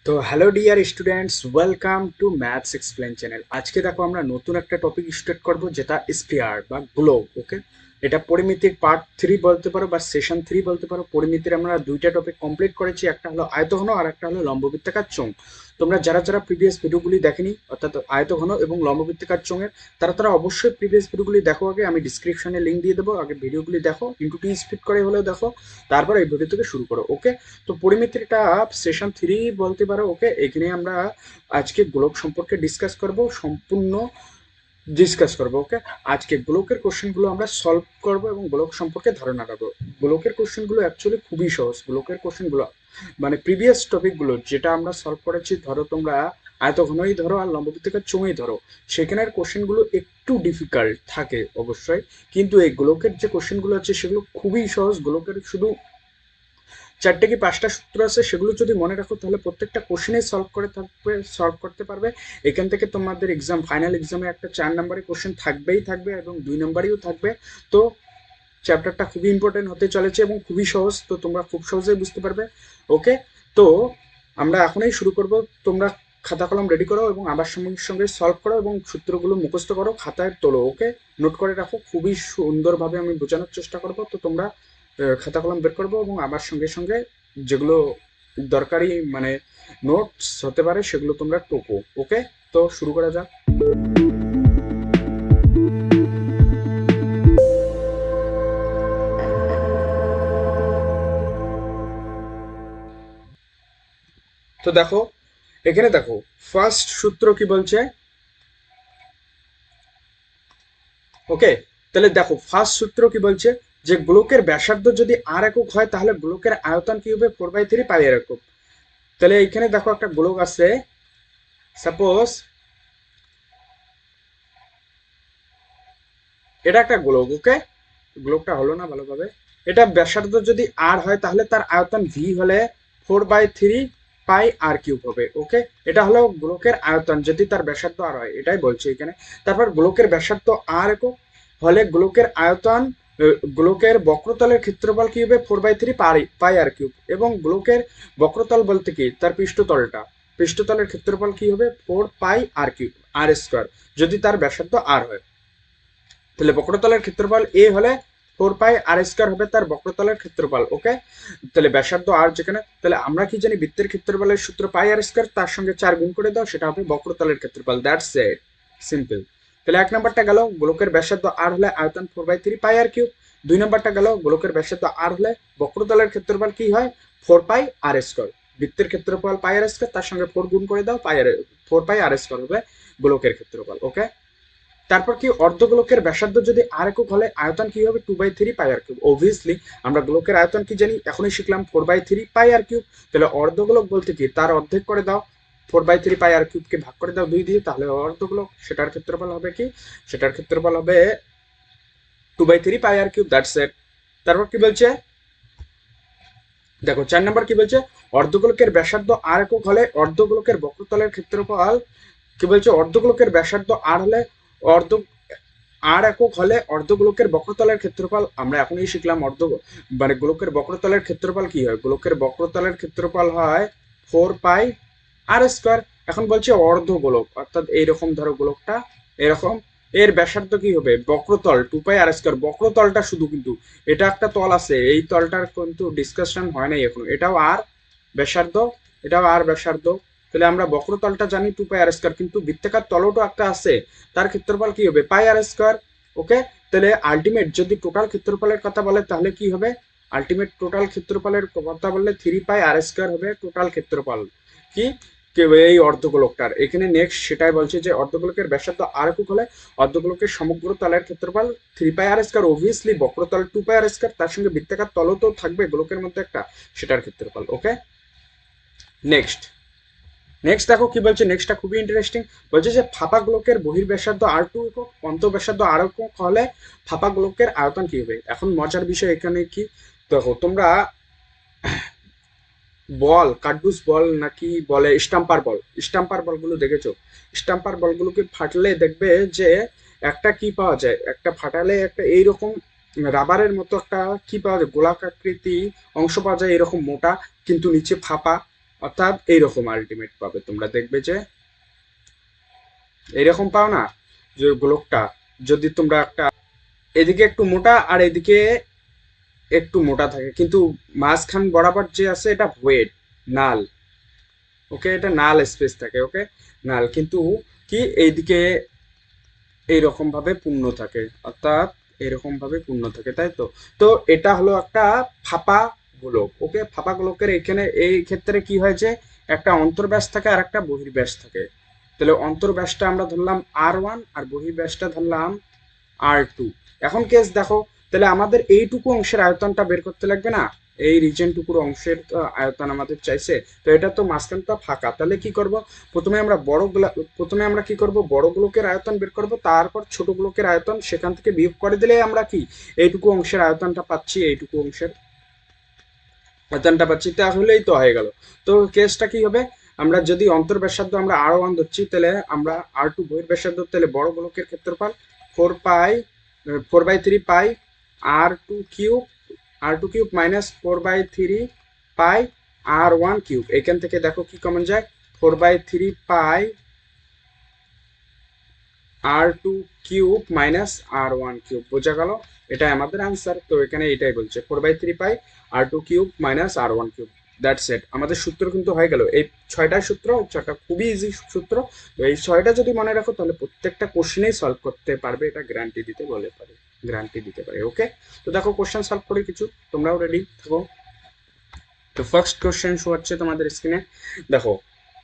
তো hello dear students, welcome to maths explain channel. আজকে দেখো আমরা নতুন একটা টপিক স্টার্ট করব, যেটা স্ফিয়ার বা গ্লোব। ওকে, এটা পরিমিতির পার্ট 3 বলতে পারো বা সেশন 3 বলতে পারো। পরিমিতির আমরা দুইটা টপিক কমপ্লিট করেছি, একটা হলো আয়তঘন আর একটা হলো লম্ববৃত্তাকার চোঙ। তোমরা যারা যারা প্রিভিয়াস ভিডিওগুলি দেখেনি, অর্থাৎ আয়তঘন এবং লম্ববৃত্তাকার চোঙের, তারা অবশ্যই প্রিভিয়াস ভিডিওগুলি দেখো। আগে আমি ডিসক্রিপশনে লিঙ্ক দিয়ে দেবো, আগে ভিডিওগুলি দেখো, ইন্টু টি স্পিড করে হলেও দেখো, তারপর এই ভিডিও থেকে শুরু করো। ওকে, তো পরিমিতিটা সেশন 3 বলতে পারো। ওকে, এখানে আমরা আজকে গোলক সম্পর্কে ডিসকাস করব, সম্পূর্ণ ডিসকাস করব। ওকে, আজকে গোলকের কোশ্চেনগুলো আমরা সলভ করব এবং গোলক সম্পর্কে ধারণা রাখবো। গোলকের কোশ্চেনগুলো অ্যাকচুয়ালি খুবই সহজ। গোলকের কোশ্চেনগুলো মানে প্রিভিয়াস টপিকগুলো যেটা আমরা সলভ করেছি, ধরো তোমরা আয়তঘনই ধরো আর লম্ববৃত্তাকার চোঙই ধরো, সেখানের কোশ্চেনগুলো একটু ডিফিকাল্ট থাকে অবশ্যই, কিন্তু এই গোলকের যে কোশ্চেনগুলো আছে সেগুলো খুবই সহজ। গোলকের শুধু 4টে কি 5টা সূত্র আছে, সেগুলো যদি মনে রাখো তাহলে প্রত্যেকটা কোশ্চেনে সলভ করতে পারবে। এখান থেকে তোমাদের এক্সাম, ফাইনাল এক্সামে একটা 4 নম্বরের কোশ্চেন থাকবেই থাকবে এবং 2 নম্বরেও থাকবে। তো চ্যাপ্টারটা খুবই ইম্পর্টেন্ট হতে চলেছে এবং খুবই সহজ, তো তোমরা খুব সহজেই বুঝতে পারবে। ওকে, তো আমরা এখনই শুরু করব। তোমরা খাতা কলম রেডি করো এবং আবার সঙ্গে সঙ্গে সলভ করো এবং সূত্রগুলো মুখস্থ করো, খাতায় তোলো। ওকে, নোট করে রাখো, খুবই সুন্দরভাবে আমি বোঝানোর চেষ্টা করব। তো তোমরা খাতা কলম বের করবো এবং আবার সঙ্গে সঙ্গে যেগুলো দরকারি মানে নোটস হতে পারে সেগুলো তোমরা টোপো। ওকে, তো শুরু করা যাক। তো দেখো, এখানে দেখো ফার্স্ট সূত্র কি বলছে। ওকে, তাহলে দেখো ফার্স্ট সূত্র কি বলছে, যে গোলকের ব্যাসার্ধ যদি আর একক হয় তাহলে গোলকের আয়তন কি হবে, 4/3 পাই আর একক। তাহলে এখানে দেখো একটা গোলক আছে, সাপোজ এটা একটা গোলক। ওকে, গোলকটা হলো না ভালোভাবে। এটা ব্যাসার্ধ যদি আর হয় তাহলে তার আয়তন ভি হলে 4/3 পাই আর কিউব হবে। ওকে, এটা হলো গোলকের আয়তন যদি তার ব্যাসার্ধ আর হয়, এটাই বলছে এখানে। তারপর গোলকের ব্যাসার্ধ আর একক হলে গোলকের আয়তন, গোলকের বক্রতলের ক্ষেত্রফল কি হবে, 4/3 পাই আর কিউব। এবং গোলকের বক্রতল বলতে কি, তার পৃষ্ঠতলটা, পৃষ্ঠতলের ক্ষেত্রফল কি হবে, 4 পাই আর কিউব, আর স্কোয়ার, যদি তার ব্যাসার্ধ আর হয়। তাহলে বক্রতলের ক্ষেত্রফল এ হলে 4 পাই আর স্কোয়ার হবে তার বক্রতলের ক্ষেত্রফল। ওকে, তাহলে ব্যাসার্ধ আর যেখানে, তাহলে আমরা কি জানি, বৃত্তের ক্ষেত্রফলের সূত্র পাই আর স্কোয়ার, তার সঙ্গে 4 গুণ করে দাও, সেটা হবে বক্রতলের ক্ষেত্রফল। That's it, simple. তাহলে এক নম্বরটা গেল, গোলকের ব্যাসার্ধ আর হলে আয়তন 4/3 পাই আর কিউব। 2 নম্বরটা গেল, গোলকের ব্যাসার্ধ আর হলে বক্রতলের ক্ষেত্রফল কি হয়, 4 পাই আর স্কোয়ার। বৃত্তের ক্ষেত্রফল পাই আর স্কোয়ার, তার সঙ্গে 4 গুণ করে দাও, 4 পাই আর স্কোয়ার হবে গোলকের ক্ষেত্রফল। ওকে, তারপর কি, অর্ধগোলকের ব্যাসার্ধ যদি আর একক হলে আয়তন কি হবে, 2/3 পাই আর কিউব। অবভিয়াসলি আমরা গোলকের আয়তন কি জানি, এখনই শিখলাম, 4/3 পাই আর কিউব। তাহলে অর্ধগোলক বলতে কি, তার অর্ধেক করে দাও, 4/3 পাই আর কিউবকে ভাগ করে দাও 2 দিয়ে, তাহলে অর্ধগোলক, সেটার ক্ষেত্রফল হবে কি, সেটার ক্ষেত্রফল হবে 2/3 পাই আর কিউব। That's it. তারপর কি বলছে, দেখো 4 নম্বর কি বলছে, অর্ধগোলকের ব্যাসার্ধ আর একক হলে অর্ধগোলকের বক্রতলের ক্ষেত্রফল কি বলছে, অর্ধগোলকের ব্যাসার্ধ আর হলে অর্ধ আর একক হলে অর্ধগোলকের বক্রতলের ক্ষেত্রফল, আমরা এখনই শিখলাম মানে গোলকের বক্রতলের ক্ষেত্রফল কি হয়, গোলকের বক্রতলের ক্ষেত্রফল হয় 4 পাই আর স্কোয়ার। এখন বলছে অর্ধগোলক, অর্থাৎ এইরকম ধরো গোলকটা এরকম, এর ব্যাসার্ধ কি হবে, বক্রতল 2 পাই আর স্কোয়ার। বক্রতলটা শুধু, কিন্তু এটা একটা তল আছে, এই তলটার কিন্তু ডিসকাশন হয় নাই এখনো, এটাও আর ব্যাসার্ধ, এটাও আর ব্যাসার্ধ। তাহলে আমরা বক্রতলটা জানি 2 পাই আর স্কোয়ার, কিন্তু বৃত্তাকার তলও একটা আছে, তার ক্ষেত্রফল কি হবে, পাই আর স্কোয়ার। ওকে, তাহলে আলটিমেট যদি টোটাল ক্ষেত্রফলের কথা বলে তাহলে কি হবে, আলটিমেট টোটাল ক্ষেত্রফলের কথা বললে 3 পাই আর স্কোয়ার হবে টোটাল ক্ষেত্রফল কি, এই অর্ধগোলকটার। এখানে নেক্সট সেটাই বলছে যে অর্ধগোলকের ব্যাসার্ধ আর একক হলে অর্ধগোলকের সমগ্র তলের ক্ষেত্রফল 3 পাই আর স্কোয়ার। অবভিয়াসলি বক্রতল 2 পাই আর স্কোয়ার, তার সঙ্গে বৃত্তাকার তলও তো থাকবে গোলকের মধ্যে একটা, সেটার ক্ষেত্রফল। ওকে, নেক্সট, নেক্সট দেখো কি বলছে, নেক্সটটা খুবই ইন্টারেস্টিং। বলছে যে ফাঁপা গোলকের বহির্ব্যাসার্ধ আর2 একক, অন্তঃব্যাসার্ধ আর একক হলে ফাঁপা গোলকের আয়তন কি হবে। এখন মজার বিষয় এখানে কি, দেখো তোমরা বল, কার্ডুস বল নাকি বলে স্টাম্পার বল, স্টাম্পার বলগুলো দেখেছো, স্টাম্পার বলগুলোকে ফাটলে দেখবে যে একটা কি পাওয়া যায়, একটা ফাটালে একটা এইরকম রাবারের মতো একটা কি পাওয়া যায়, গোলাকাকৃতি অংশ পাওয়া যায়, এরকম মোটা, কিন্তু নিচে ফাঁপা। অর্থাৎ এইরকম আলটিমেট পাবে, তোমরা দেখবে যে এইরকম পাও না যে গোলকটা, যদি তোমরা একটা এদিকে একটু মোটা আর এদিকে একটু মোটা থাকে, কিন্তু মাঝখান বরাবর যে আছে এটা ওয়েট নাল, ওকে, এটা নাল স্পেস থাকে, ওকে, নাল, কিন্তু কি এইদিকে এইরকম ভাবে পূর্ণ থাকে, অর্থাৎ এরকম ভাবে পূর্ণ থাকে, তাই তো। তো এটা হলো একটা ফাঁপা গোলক, ওকে, ফাঁপা গোলকের এখানে এই ক্ষেত্রে কি হয় যে একটা অন্তর্ব্যাস থাকে আর একটা বহির্ব্যাস থাকে। তাহলে অন্তর্ব্যাসটা আমরা ধরলাম R1 আর বহির্ব্যাসটা ধরলাম R2। এখন কেস দেখো, তাহলে আমাদের এইটুকু অংশের আয়তনটা বের করতে লাগবে না, এই রিজনটুকুর অংশের আয়তন আমাদের চাইছে, তো এটা তো মাঝখানটা ফাঁকা, তাহলে কি করব, প্রথমে আমরা কি করব, বড় গোলকের আয়তন বের করব, তারপর ছোট গোলকের আয়তন সেখান থেকে বিয়োগ করে দিলে আমরা কি এইটুকু অংশের আয়তনটা পাচ্ছি, এইটুকু অংশের আয়তনটা পাচ্ছি, তাহলেই তো হয়ে গেল। তো কেসটা কি হবে, আমরা যদি অন্তর্ব্যাসার্ধ আমরা R1 ধরছি, তাহলে আমরা R2 বহির্ব্যাসার্ধ, তাহলে বড় গোলকের ক্ষেত্রফল 4/3 পাই R2 cube, R2 cube minus 4/3 পাই R1 কিউব। এখান থেকে দেখো কি কমন যায়, 4/3 পাই R2 cube minus R1 cube, বোঝা গেল, এটাই আমাদের আনসার। তো এখানে এটাই বলছে 4/3 পাই R2 cube minus R1 cube, that's it. আমাদের সূত্র কিন্তু হয়ে গেল, এই 6টা সূত্র, 6টা খুবই ইজি সূত্র। তো এই 6টা যদি মনে রাখো তাহলে প্রত্যেকটা কোশ্চেনেই সলভ করতে পারবে, এটা গ্যারান্টি দিতে বলে পারে, গ্যারান্টি দিতে পারে, ওকে। তো দেখো কোশ্চেন সলভ করে কিছু, তোমরাও রেডি থাকো। তো ফার্স্ট কোশ্চেন শো হচ্ছে তোমাদের স্ক্রিনে, দেখো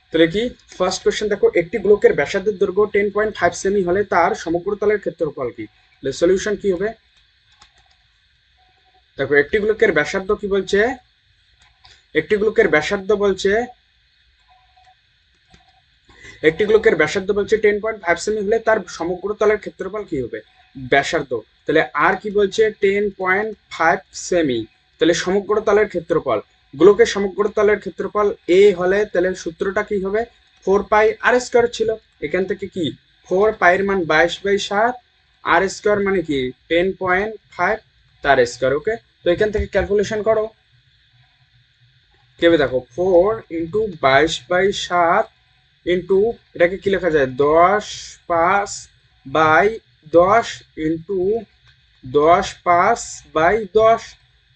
তাহলে কি ফার্স্ট কোশ্চেন, দেখো একটি গোলকের ব্যাসার্ধের দৈর্ঘ্য 10.5 সেমি হলে তার সমগ্র তলের ক্ষেত্রফল কি। সলিউশন কি হবে, দেখো একটি গোলকের ব্যাসার্ধ কি বলছে, একটি গোলকের ব্যাসার্ধ বলছে, একটি গোলকের ব্যাসার্ধ বলছে 10.5 সেমি হলে তার সমগ্র তলের ক্ষেত্রফল কি হবে, ব্যাসার্ধ, তাহলে আর কি বলছে 10.5 সেমি, তাহলে সমগ্র তলের ক্ষেত্রফল, গোলকের সমগ্র তলের ক্ষেত্রফল এ হলে তাহলে সূত্রটা কি হবে, 4 পাই R স্কোয়ার ছিল, এখান থেকে কি 4 পাইয়ের মান 22/7, R স্কোয়ার মানে কি 10.5 তার স্কোয়ার, ওকে। তো এখান থেকে ক্যালকুলেশন করো, কেবে দেখো 4 × 22/7 ইন্টু এটাকে কি লেখা যায় 10 5/10 ইন্টু 10 5/10।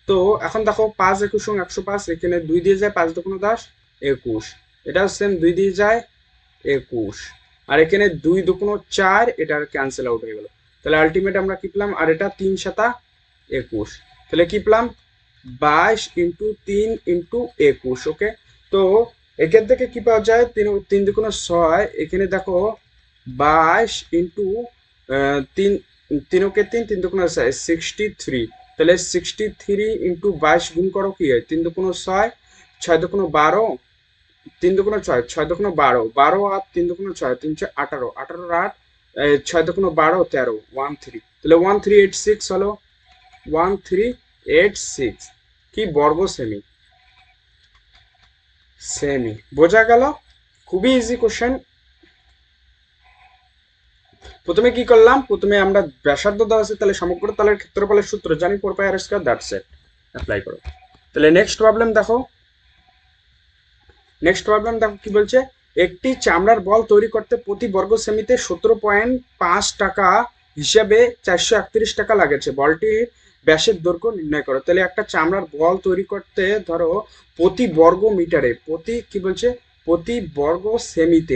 তো এখন দেখো 5 × 21 = 105, এখানে 2 দিয়ে যায়, 5 × 2 = 10 21, এটাও সেম 2 দিয়ে যায় 21, আর এখানে 2 × 2 = 4, এটা ক্যান্সেল আউট হয়ে গেল, তাহলে আলটিমেট আমরা কি পেলাম, আর এটা 3×7 = 21, তাহলে কি পেলাম 22 × 3 × 21, ওকে। তো এখান থেকে কি পাওয়া যায়, 3 3 × 6, এখানে দেখো 22 × 3, 3 × 3 = 3 × 63, তাহলে 63 × 22 গুণ করো, কি হয় 3 × 6, 6 × 12, 3 × 6, 6 × 12, 12 আর 3 × 6, 3 × 18, 18 8, 6 × 12 13, 13, তাহলে 1386 হলো, 1386 কি বর্গ সেমি, সেমি, বোঝা গেল, খুবই ইজি কোশ্চেন। প্রথমে কি করলাম, প্রথমে আমরা ব্যাসার্ধ দেওয়া আছে, তাহলে সমগ্র তলের ক্ষেত্রফলের সূত্র জানি 4 পাই R square, that's it, apply করো। তাহলে নেক্সট প্রবলেম দেখো, নেক্সট প্রবলেম দেখো কি বলছে, একটি চামড়ার বল তৈরি করতে প্রতি বর্গ সেমিতে 17.5 টাকা হিসাবে 431 টাকা লাগেছে, বলটির ব্যাসের দৈর্ঘ্য নির্ণয় করো। তাহলে একটা চামড়ার বল তৈরি করতে ধরো প্রতি বর্গ মিটারে, প্রতি কি বলছে, প্রতি বর্গ সেমিতে,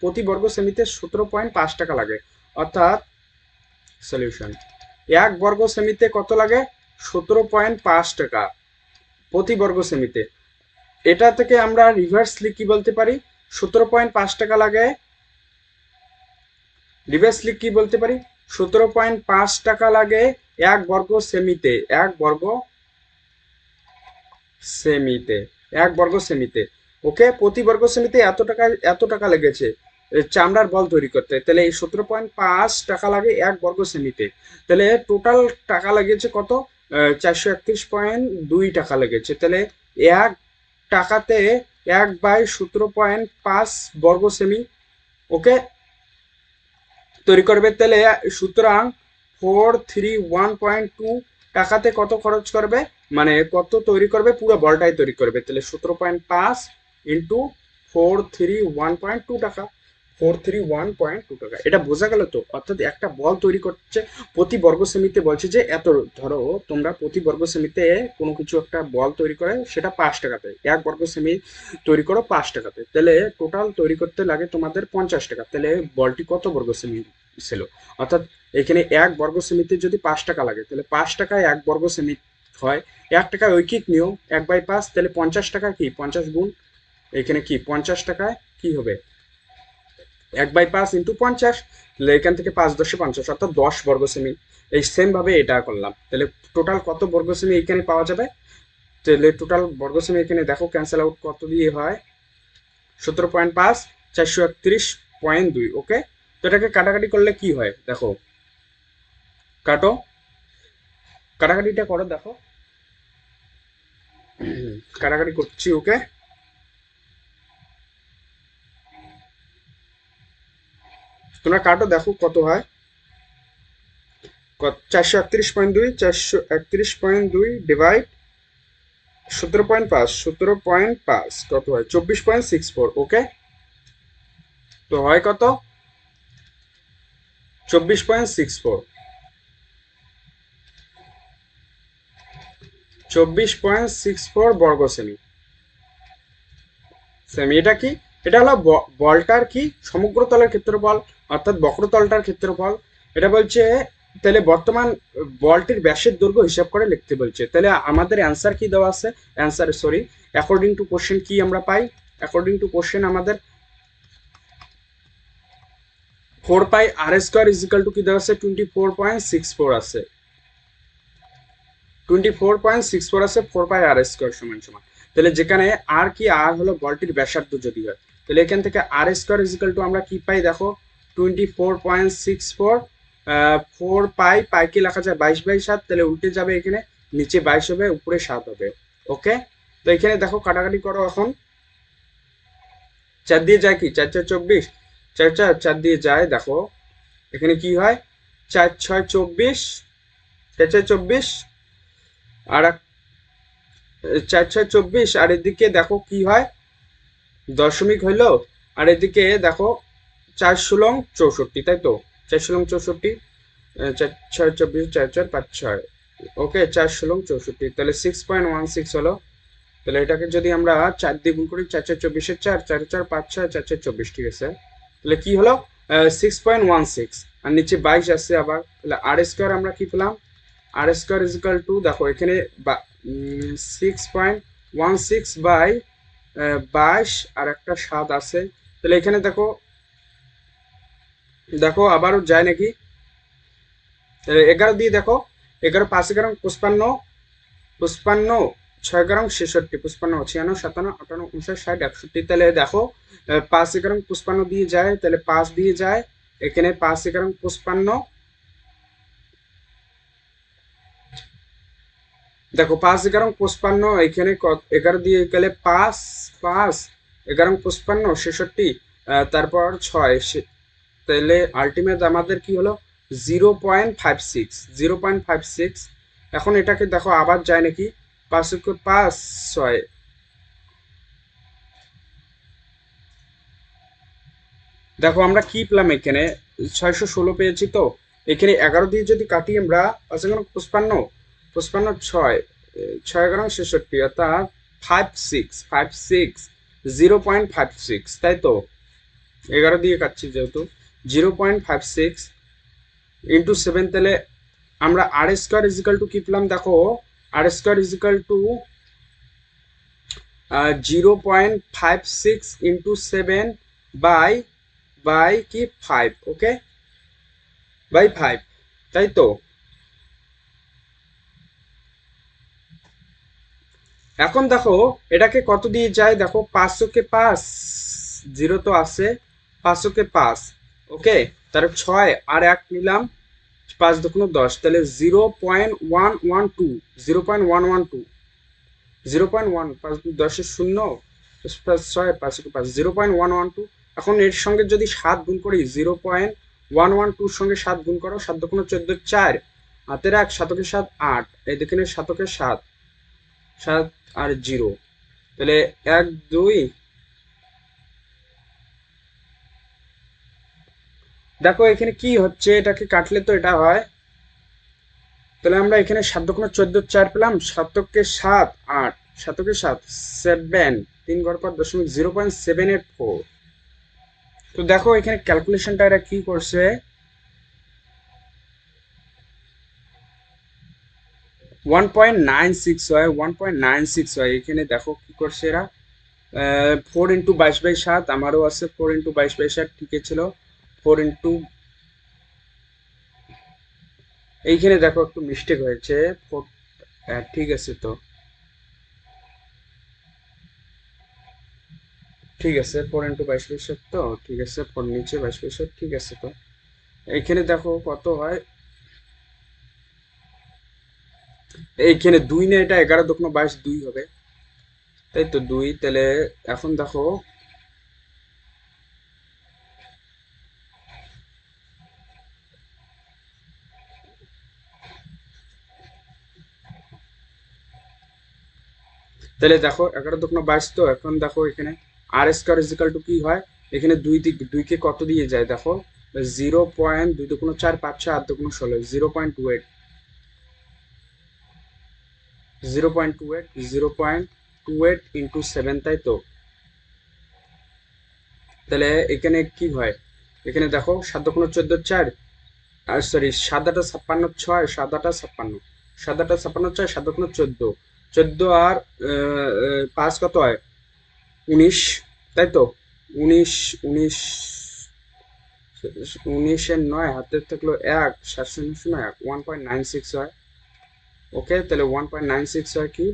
প্রতি বর্গ সেমিতে 17.5 টাকা লাগে, অর্থাৎ সলিউশন 1 বর্গ সেমিতে কত লাগে, 17.5 টাকা প্রতি বর্গ সেমিতে। এটা থেকে আমরা রিভার্সলি কি বলতে পারি, 17.5 টাকা লাগে, রিভার্সলি কি বলতে পারি, 17.5 টাকা লাগে 1 বর্গ সেমিতে, 1 বর্গ সেমিতে, 1 বর্গ সেমিতে, ওকে। প্রতি বর্গ সেমিতে এত টাকা লেগেছে চামড়ার বল তৈরি করতে, তাহলে এই 17.5 টাকা লাগে 1 বর্গ সেমিতে, তাহলে টোটাল টাকা লেগেছে কত, 431.2 টাকা লেগেছে, তাহলে 1 টাকাতে 1/17.5 বর্গ সেমি, ওকে, তৈরি করবে, তাহলে সুতরাং 431.2 টাকাতে কত খরচ করবে, মানে কত তৈরি করবে, পুরো বলটাই তৈরি করবে, তাহলে 17.5 ইন্টু 431.2 টাকা। 431.2 টাকা, এটা বোঝা গেল তো? অর্থাৎ একটা বল তৈরি করছে প্রতি বর্গ সেমিতে, বলছে যে এত, ধরো তোমরা প্রতি বর্গ সেমিতে কোনো কিছু একটা বল তৈরি করে সেটা 5 টাকাতে, এক বর্গ সেমি তৈরি করো 5 টাকাতে, তাহলে টোটাল তৈরি করতে লাগে তোমাদের 50 টাকা। তাহলে বলটি কত বর্গ সেমি ছিল? অর্থাৎ এখানে এক বর্গ সেমিতে যদি 5 টাকা লাগে, তাহলে 5 টাকায় এক বর্গ সেমি হয়। 1 টাকা ঐকিক নিয়ম 1/5, তাহলে 50 টাকা কি 50 গুণ, এখানে কি 50 টাকায় কি হবে 1/5 ইন্টু 50, তাহলে এখান থেকে 5×10=50, অর্থাৎ 10 বর্গ সেমি। এই সেম ভাবে এটা করলাম, তাহলে টোটাল কত বর্গ সেমি এখানে পাওয়া যাবে? তাহলে টোটাল বর্গ সেমি এখানে দেখো ক্যান্সেল আউট কত দিয়ে হয়, 17.5, 431.2। ওকে, তো এটাকে কাটাকাটি করলে কি হয় দেখো, কাটো, কাটাকাটিটা করো, দেখো কাটাকাটি করছি। ওকে, তোমরা কাটো, দেখো কত হয়। 431.2, 431.2 ডিভাইড 17.5, 17.5 কত হয় 24.64। ওকে, তো হয় কত 24.64, 24.64 বর্গ সেমি। সেমি এটা কি, এটা হলো বলটার কি সমগ্র তলের ক্ষেত্রফল, অর্থাৎ বক্রতলটার ক্ষেত্রফল। এটা বলছে, তাহলে বর্তমান বলটির ব্যাসের দৈর্ঘ্য হিসাব করে লিখতে বলছে। তাহলে আমাদের অ্যান্সার কি দেওয়া আছে, answer sorry, according to question কি আমরা পাই, অ্যাকর্ডিং টু কোশ্চেন আমাদের 4πr² ইজিক্যাল টু কি দেওয়া আছে 24.64 আছে, 24.64 আছে, 4πr² সমান সমান। তাহলে যেখানে আর কি, আর হলো বলটির ব্যাসার্ধ যদি হয়, তাহলে এখান থেকে r² ইজিক্যাল টু আমরা কি পাই দেখো 24.64, 4 পাই কি লেখা যায় 22/7, তাহলে উল্টে যাবে, এখানে নিচে 22 হবে, উপরে 7 হবে। ওকে, তো এখানে দেখো কাটাকাটি করো এখন, 4 দিয়ে যায় কি 4×4 = 24, 4 দিয়ে যায়, দেখো এখানে কি হয় 4×6 = 24, 4×4 = 24, আর 4×6 = 24, আর এদিকে দেখো কি হয় দশমিক হইলো, আর এদিকে দেখো 4×16 = 64, তাই তো 4×16 = 64, 4×6 = 24, 4×4 = 5×6, ওকে 4×16 = 64, তাহলে 6.16 হলো। তাহলে এটাকে যদি আমরা 4 দিয়ে গুণ করি, 4×4 = 24, 4, 4×4 = 5×6, 4×4 = 24, ঠিক আছে। তাহলে কি হলো 6.16, আর নিচে 22 আসছে আবার, তাহলে r² আমরা কি পেলাম, r² ইজিক্যাল টু দেখো এখানে 6.16/22 আর একটা 7 আছে, তাহলে এখানে দেখো, দেখো আবারও যায় নাকি, 11 দিয়ে দেখো, 11 5 11 55, 55 6 11 66, 55 96 57 58 59 60 61, তাহলে দেখো 5 11 55 দিয়ে যায়, তাহলে 5 দিয়ে যায়, এখানে 5 11 55, দেখো 5 11 55, এখানে 11 দিয়ে গেলে 5 5 11 55 66, তারপর 6, তাহলে আলটিমেট আমাদের কি হলো 0.56, 0.56। এখন এটাকে দেখো আবার যায় নাকি, 5 5 6, দেখো আমরা কি পেলাম এখানে 616 পেয়েছি, তো এখানে 11 দিয়ে যদি কাটি আমরা 5 11 55, 55 6, 6 11 66, অর্থাৎ 56 0.56, তাই তো 11 দিয়ে কাটছি যেহেতু 0.56 ইন্টু 7, তাহলে আমরা r² ইজিক্যাল টু কি পেলাম দেখো, r² is equal two 0.56 into 7 by কি 5, ওকে বাই 5, তাই তো। এখন দেখো এটাকে কত দিয়ে যায় দেখো, 500 কে 5, 0 তো আছে, 500 কে 5, ওকে, তাহলে 6 আর 1 নিলাম, 5×2 = 10, তাহলে 0.112, 0.112, 0.1, 5×10 0, 5 0.112। এখন এর সঙ্গে যদি 7 গুণ করি, 0.112 সঙ্গে 7 গুণ করো, 7×2 = 14, 4 হাতের 1, 7 7 8, এদিকে 7 7 7 আর 0, তাহলে 1 2 দেখো এখানে কি হচ্ছে, এটাকে কাটলে তো এটা হয়, তাহলে আমরা এখানে 7×14 4 পেলাম, 7×7 8, 7×7 7, 3 ঘর পর 0.784। তো দেখো এখানে ক্যালকুলেশনটা এরা কি করছে, 1.96 হয়, 1.96 হয়। এখানে দেখো কি করছে এরা, 4×22/7, আমারও আছে 4×22/7, ঠিকই ছিল। 4 এইখানে দেখো একটু মিস্টেক হয়েছে, 4, ঠিক আছে তো, ঠিক আছে 4×22/7 তো ঠিক আছে, 4 নিচে 22/7, ঠিক আছে তো। এইখানে দেখো কত হয়, এইখানে 2 না, এটা 11×22 2 হবে, তাই তো 2। তাহলে এখন দেখো, তাহলে দেখো 11×22, তো এখন দেখো এখানে r² কি হয়, এখানে 2 কে কত দিয়ে যায় দেখো, 0.2×4 5 6 8×16, 0.28, 0.28, 0.28 × 7, তাই তো। তাহলে এখানে কি হয়, এখানে দেখো 7×14 4, আর সরি 7×8 = 56, 7×8 = 56, 7×8 = 56, 4, 7×14 14, আর 5 কত হয়, 19, তাই তো। 19, 19, 19-এর 9 হাতের থাকলো 1, 7 × 1.96 হয়। ওকে, তাহলে 1.96 হয় কি,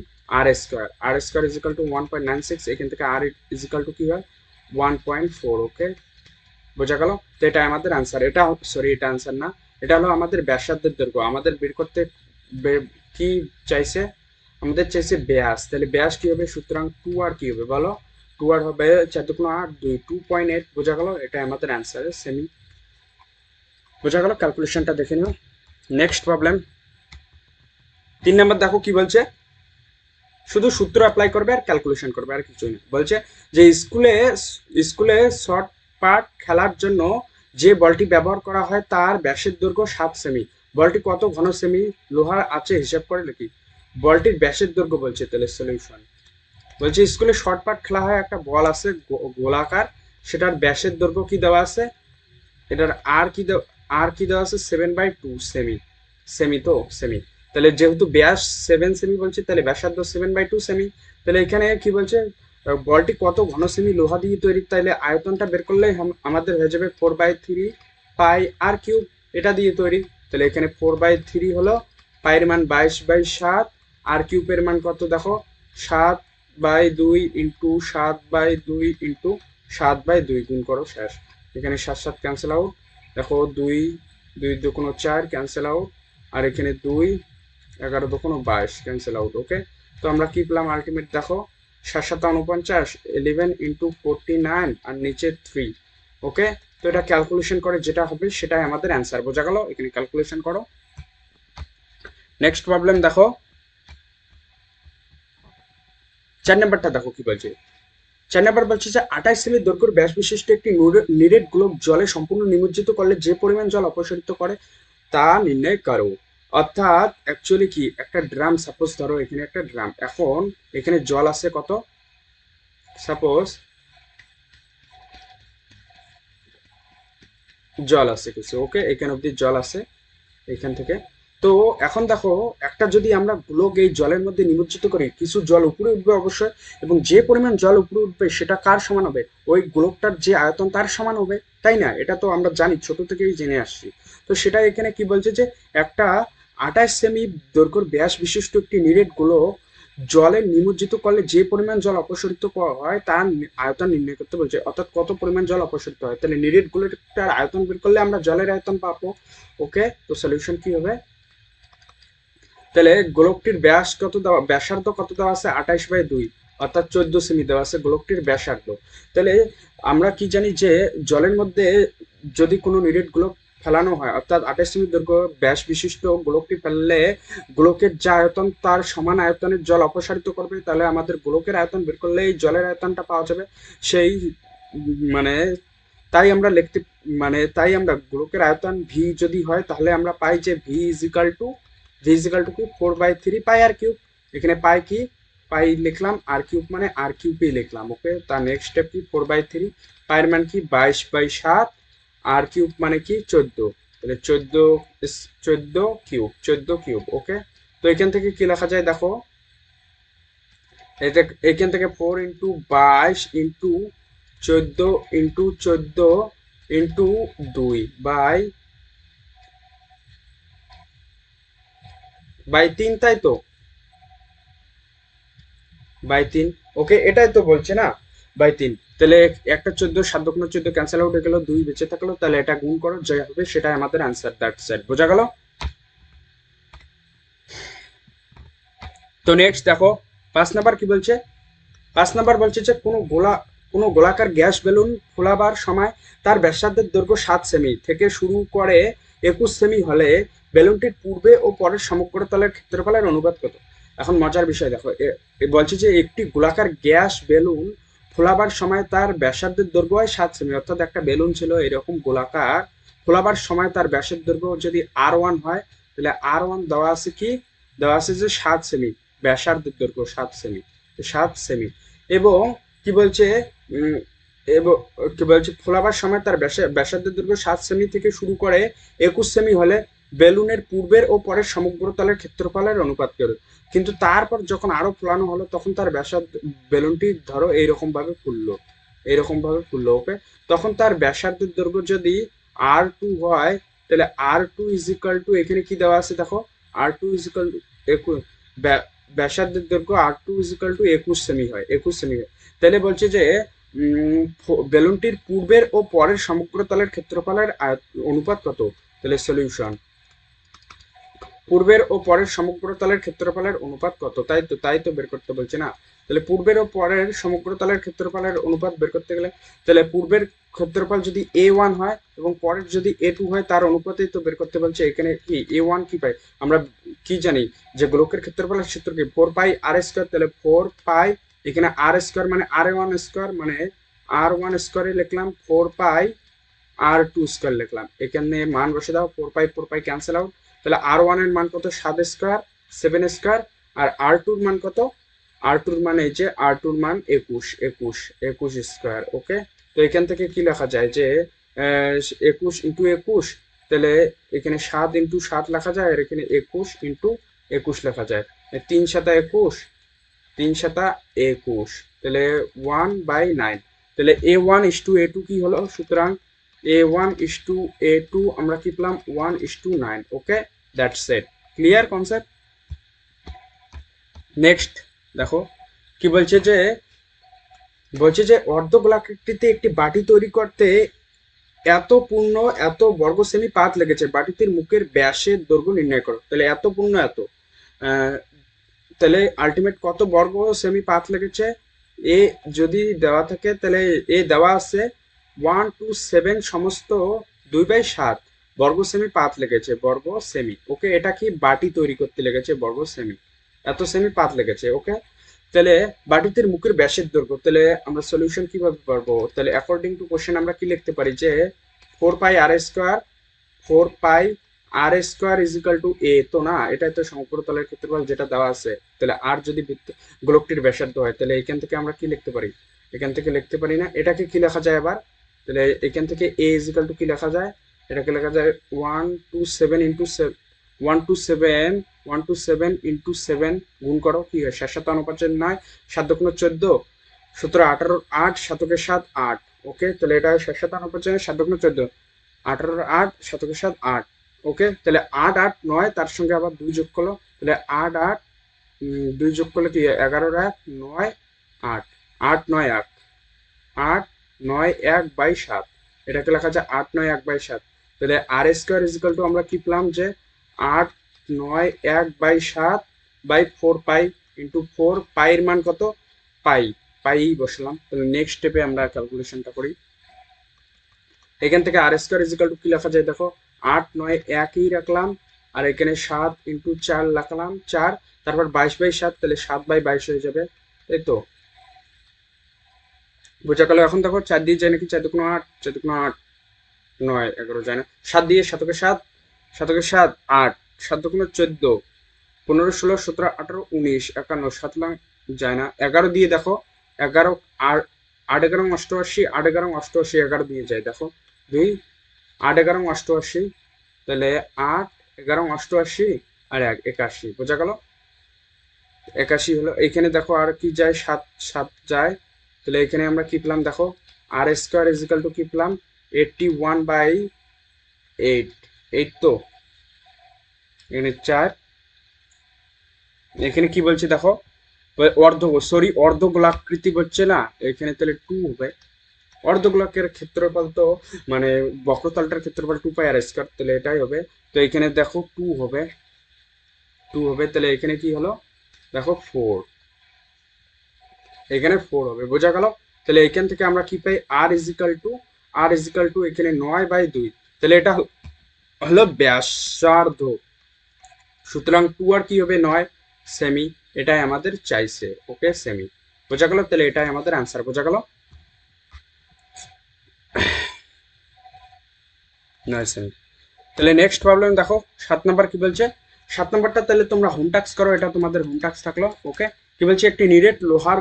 r² = 1.96, এখান থেকে r কি হয়, 1.4। ওকে, বোঝা গেল। তো এটা আমাদের আনসার, এটা সরি এটা আনসার না, এটা হলো আমাদের ব্যাসার্ধের দৈর্ঘ্য। আমাদের বের করতে কি চাইছে, আমাদের চাইছে ব্যাস, তাহলে ব্যাস কি হবে, সুতরাং 2r কি হবে বলো, 2r হবে 4×8 2, 2.8। বোঝা গেল, এটা আমাদের আনসার সেমি, বোঝা গেল। ক্যালকুলেশনটা দেখে নিও। নেক্সট প্রবলেম 3 নাম্বার, দেখো কি বলছে, শুধু সূত্র অ্যাপ্লাই করবে আর ক্যালকুলেশন করবে, আর কিছুই না। বলছে যে স্কুলে স্কুলে শর্ট পাট খেলার জন্য যে বলটি ব্যবহার করা হয় তার ব্যাসের দৈর্ঘ্য 7 সেমি। বলটি কত ঘন সেমি লোহার আছে হিসাব করে লিখি। বলটির ব্যাসের দৈর্ঘ্য বলছে, তাহলে সলিউশন। বলছে স্কুলে শর্ট পাট খেলা হয়, একটা বল আছে গোলাকার, সেটার ব্যাসের দৈর্ঘ্য কি দেওয়া আছে, এটার আর কি দেওয়া আছে, 7/2 সেমি, সেমি তো সেমি। তাহলে যেহেতু ব্যাস 7 সেমি বলছে, তাহলে ব্যাসার্ধ 7/2 সেমি। তাহলে এখানে কি বলছে, বলটি কত ঘন সেমি লোহা দিয়ে তৈরি, তাইলে আয়তনটা বের করলে আমাদের হয়ে যাবে 4/3 পাই r কিউব, এটা দিয়ে তৈরি। তাহলে এখানে 4/3 হলো, পাইয়ের মান 22/7, আর কিউবের মান কত দেখো, 7/2 ইন্টু 7/2 ইন্টু 7/2, গুণ করো শেষ। এখানে 7 7 ক্যান্সেল আউট, দেখো 2 2 2 4 ক্যান্সেল আউট, আর এখানে 2 11 2 22 ক্যান্সেল আউট। ওকে, তো আমরা কি পেলাম আলটিমেট দেখো, 7 7 49, 11 ইন্টু 49, আর নিচে 3। ওকে, তো এটা ক্যালকুলেশন করে যেটা হবে সেটাই আমাদের অ্যান্সার, বোঝা গেল। এখানে ক্যালকুলেশন করো। নেক্সট প্রবলেম দেখো, 4 নাম্বারটা দেখো কি বলছে। 4 নাম্বার বলছে যে 28 সেমি দৈর্ঘ্যের ব্যাস বিশিষ্ট একটি নিরেট গোলক জলে সম্পূর্ণ নিমজ্জিত করলে যে পরিমাণ জল অপসারিত করে তা নির্ণয় করো। অর্থাৎ অ্যাকচুয়ালি কি, একটা ড্রাম, সাপোজ ধরো এখানে একটা ড্রাম, এখন এখানে জল আছে কত, সাপোজ জল আছে কিছু, ওকে, এখানে অব্দি জল আছে এখান থেকে। তো এখন দেখো, একটা যদি আমরা গোলক এই জলের মধ্যে নিমজ্জিত করি, কিছু জল উপরে উঠবে অবশ্যই, এবং যে পরিমাণ জল উপরে উঠবে সেটা কার সমান হবে, ওই গোলকটার যে আয়তন তার সমান হবে, তাই না? এটা তো আমরা জানি, ছোট থেকেই জেনে আসছি। তো সেটা এখানে কি বলছে যে একটা 28 সেমি দৈর্ঘ্যের ব্যাস বিশিষ্ট একটি নিরেট গোলক জলে নিমজ্জিত করলে যে পরিমাণ জল অপসারিত হয় তার আয়তন নির্ণয় করতে বলছে। অর্থাৎ কত পরিমাণ জল অপসারিত হয়, তাহলে নিরেট গোলকটার আয়তন বের করলে আমরা জলের আয়তন পাবো। ওকে, তো সলিউশন কি হবে, তাহলে গোলকটির ব্যাস কত দেওয়া, ব্যাসার্ধ কত দেওয়া আছে, 28/2, অর্থাৎ 14 সেমি দেওয়া আছে গোলকটির ব্যাসার্ধ। তাহলে আমরা কি জানি যে জলের মধ্যে যদি কোনো নিরেট গোলক ফেলানো হয়, অর্থাৎ 28 সেমি দৈর্ঘ্য ব্যাস বিশিষ্ট গোলকটি ফেললে গোলকের যে আয়তন তার সমান আয়তনের জল অপসারিত করবে, তাহলে আমাদের গোলকের আয়তন বের করলে এই জলের আয়তনটা পাওয়া যাবে। সেই মানে তাই আমরা লিখতে তাই আমরা গোলকের আয়তন ভি যদি হয় তাহলে আমরা পাই যে ভি ইজ ইকাল টু কি 4/3 পাই আর কিউব। এখানে পাই কি পাই লিখলাম, আর কিউব মানে আর কিউবই লিখলাম। ওকে, তার নেক্সট স্টেপ কি 4/3, পায়ের মান কি 22/7, আর কিউব মানে কি 14, তাহলে 14 কিউব। ওকে, তো এখান থেকে কি লেখা যায় দেখো, এটা এখান থেকে 4 × 12 × 14 × 2 বাই 3, তাই তো বাই 3। ওকে, এটাই তো বলছে না, বাই 3। তাহলে একটা 14, 7×14 ক্যান্সেল আউট হয়ে গেল, 2 বেঁচে থাকলো, তাহলে এটা গুণ করো, যা হবে সেটাই আমাদের অ্যান্সার। দ্যাটস ইট, বোঝা গেল? তো নেক্সট দেখো 5 নাম্বার কি বলছে। 5 নাম্বার বলছে যে কোনো গোলাকার গ্যাস বেলুন ফোলাবার সময় তার ব্যাসার্ধের দৈর্ঘ্য 7 সেমি থেকে শুরু করে 21 সেমি হলে বেলুনটির পূর্বে ও পরের সমগ্র তলের ক্ষেত্রফলের অনুপাত কত? এখন মজার বিষয় দেখো, বলছে যে একটি গোলাকার গ্যাস বেলুন ফোলাবার সময় তার ব্যাসার্ধের দৈর্ঘ্য হয় 7 সেমি, অর্থাৎ একটা বেলুন ছিল এরকম গোলাকার, ফোলাবার সময় তার ব্যাসের দৈর্ঘ্য যদি R1 হয়, তাহলে R1 দেওয়া আছে কি, দেওয়া আছে যে 7 সেমি, ব্যাসার্ধের দৈর্ঘ্য 7 সেমি। এবং কি বলছে, উম, এবং কি বলছে ফোলাবার সময় তার ব্যাসার্ধের দৈর্ঘ্য 7 সেমি থেকে শুরু করে 21 সেমি হলে বেলুনের পূর্বের ও পরের সমগ্র তলের ক্ষেত্রফলের অনুপাত করে। কিন্তু তারপর যখন আরো ফোলানো হলো তখন তার ব্যাসার্ধ, বেলুনটি ধরো এইরকম ভাবে ফুললো। ওকে, তখন তার ব্যাসার্ধের দৈর্ঘ্য যদি R2 হয়, তাহলে R2 ইজ ইকাল টু, এখানে কি দেওয়া আছে দেখো, R2 ইজ ইকাল টু ব্যাসার্ধের দৈর্ঘ্য R2 is equal to 21 semi হয়, 21 সেমি হয়। তাহলে বলছে যে বেলুনটির পূর্বের ও পরের সমগ্র তলের ক্ষেত্রফলের অনুপাত কত? তাহলে সলিউশন, পূর্বের ও পরের সমগ্র তলের ক্ষেত্রফলের অনুপাত কত, তাই তো বের করতে বলছে না। তাহলে পূর্বের ও পরের সমগ্র তলের ক্ষেত্রফলের অনুপাত বের করতে গেলে, তাহলে পূর্বের ক্ষেত্রফল যদি A1 হয় এবং পরের যদি A2 হয়, তার অনুপাতেই তো বের করতে বলছে। এখানে কি A1 কি পাই আমরা, কি জানি যে গোলকের ক্ষেত্রফলের সূত্র কি 4πr², তাহলে 4π, এখানে r² মানে r1² মানে r1² লিখলাম, 4πr2² লিখলাম, এখানে মান বসে দাও, 4π ক্যান্সেল আউট, তাহলে R1 এর মান কত, 7², আর R2 এর মান কত, R2 এর মান এই যে R2 এর মান 21² ওকে, তো এখান থেকে কি লেখা যায় যে 21 × 21, তাহলে এখানে 7 × 7 লেখা যায়, আর এখানে 21 × 21 লেখা যায়, 3×7 = 21, তাহলে 1/9। তাহলে A1:A2 কি হলো, সুতরাং A1:A2 আমরা কি পেলাম, 1:9। Okay, that's it, clear concept. Next দেখো কি বলছে যে অর্ধগোলাকৃতিতে একটি বাটি তৈরি করতে এত বর্গ সেমি পাত লেগেছে, বাটিটির মুখের ব্যাসের দৈর্ঘ্য নির্ণয় করো। তাহলে আহ, তাহলে আলটিমেট কত বর্গ সেমি পাত লেগেছে, এ যদি দেওয়া থাকে তাহলে এ দেওয়া আছে 1 to 7 সমস্ত 2/7 বর্গ সেমি পাত লেগেছে, বর্গ সেমি। ওকে, এটা কি বাটি তৈরি করতে লেগেছে বর্গ সেমি, এত সেমি পাত লেগেছে। ওকে, তাহলে বাটিটির মুখের ব্যাসের দৈর্ঘ্য, তাহলে আমরা সলিউশন কিভাবে পারবো, তাহলে অ্যাকর্ডিং টু কোশ্চেন আমরা কি লিখতে পারি যে 4πr² ইজ ইকাল টু এ, তো না, এটাই তো সমগ্র তলের ক্ষেত্রফল যেটা দেওয়া আছে। তাহলে আর যদি গোলকটির ব্যাসার্ধ হয়, তাহলে এখান থেকে আমরা কি লিখতে পারি, এখান থেকে লিখতে পারি না, এটাকে কি লেখা যায় আবার, তাহলে এখান থেকে এ ইজ ইকাল টু কি লেখা যায়, এটাকে লেখা যায় 1 to 7 গুণ করো, কি হয় 7×7=9, 7×14, 17 18 8, 7×7 8। ওকে, তাহলে এটা 7×7=9, 7×14, 18 8, 7×7 8। ওকে, তাহলে 8 8 9, তার সঙ্গে আবার 2 যোগ করলো, তাহলে 8 8 2 যোগ করলে কি 11 1 9 8, 8 9 1, 8 9 1/7, এটাকে লেখা যায় 8 9 1/7। তাহলে r² আমরা কি পেলাম যে 8 9 1/7 বাই 4π ইন্টু 4, পাইয়ের মান কত, পাই বসলাম। তাহলে নেক্সট স্টেপে আমরা ক্যালকুলেশনটা করি। এখান থেকে r² কি লেখা যায় দেখো, 8 9 1ই রাখলাম, আর এখানে 7 × 4 রাখলাম 4, তারপর 22/7, তাহলে 7/22 হয়ে যাবে, তাই তো বোঝা গেল। এখন দেখো 4 দিয়ে যায় নাকি, 4 দুগুণ 8, 4 দুগুণ 8, 9, 11 যায় না। 7 দিয়ে, 7 7, 7 8, 7 দুগুণ 14, 15 16 17 18 19 51, 7 লাখ যায় না। 11 দিয়ে দেখো, 11 আর 8 11 88, 8 11 88, 11 দিয়ে যায় দেখো 2, 8 11 88, তাহলে 8 11 88 আর 1 81, বোঝা গেল। 81 হলো। এখানে দেখো আর কি যায়, 7 7 যায়, তাহলে এখানে আমরা কি পেলাম দেখো, আর স্কোয়ার ইজ ইকাল টু কি পেলাম, 81/8, 8 তো এখানে 4, এখানে কি বলছে দেখো, অর্ধগোলাকৃতি বলছে না এখানে, তাহলে 2 হবে। অর্ধগোলকের ক্ষেত্রফল তো মানে বক্রতলটার ক্ষেত্রফল 2πr², তাহলে এটাই হবে। তো এখানে দেখো 2 হবে, 2 হবে, তাহলে এখানে কি হলো দেখো 4, এখানে 4 হবে, বোঝা গেল। তাহলে এখান থেকে আমরা কি পাই, আর ইজ ইকাল টু এখানে 9/2, তাহলে এটা হলো ব্যাসার্ধ। সুতরাং 2 আর কি হবে 9 সেমি, এটাই আমাদের চাইছে। ওকে, সেমি, বোঝা গেল। তাহলে এটাই আমাদের আনসার, বোঝা গেল, 9 সেমি। তাহলে নেক্সট প্রবলেম দেখো, 7 নাম্বার কি বলছে। 7 নাম্বারটা তাহলে তোমরা হোম টাস্ক করো, এটা তোমাদের হোম টাস্ক থাকলো। ওকে, কি বলছে, একটি নিরেট লোহার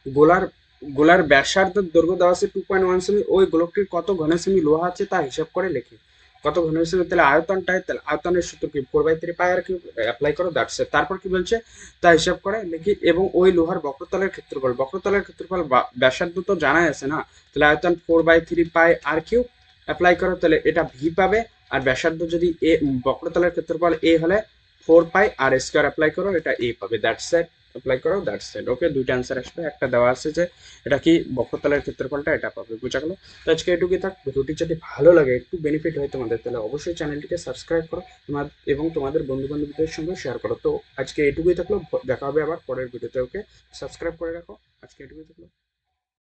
গোলার গোলার ব্যাসার্ধের দৈর্ঘ্য দেওয়া আছে 2.1 সেমি, ওই গোলকটির কত ঘন সেমি লোহা আছে তা হিসাব করে লেখি। কত ঘন সেমি, তাহলে আয়তনটাই, তাহলে আয়তনের সূত্র কি, 4/3 পাই আর কি অ্যাপ্লাই করো, দ্যাটস ইট। তারপর কি বলছে, তা হিসাব করে লিখি, এবং ওই লোহার বক্রতলের ক্ষেত্রফল, ব্যাসার্ধ তো জানাই আছে না, তাহলে আয়তন 4/3 পাই আর কিউ অ্যাপ্লাই করো, তাহলে এটা ভি পাবে। আর ব্যাসার্ধ যদি এ, বক্রতলের ক্ষেত্রফল এ হলে 4πr² অ্যাপ্লাই করো, এটা এ পাবে, দ্যাটস ইট। অ্যাপ্লাই করো, দ্যাটস ইট। ওকে, দুইটা অ্যান্সার আসবে, একটা দেওয়া আছে যে এটা কি বক্রতলের ক্ষেত্রফলটা, এটা পাবে, বোঝা গেল। তো আজকে এটুকুই থাক। ভিডিওটি যদি ভালো লাগে, একটু বেনিফিট হয় তোমাদের, তাহলে অবশ্যই চ্যানেলটিকে সাবস্ক্রাইব করো এবং তোমাদের বন্ধু বান্ধবদের সঙ্গে শেয়ার করো। তো আজকে এটুকুই থাকলো, দেখা হবে আবার পরের ভিডিওতে। ওকে, সাবস্ক্রাইব করে রাখো। আজকে এটুকুই থাকলো।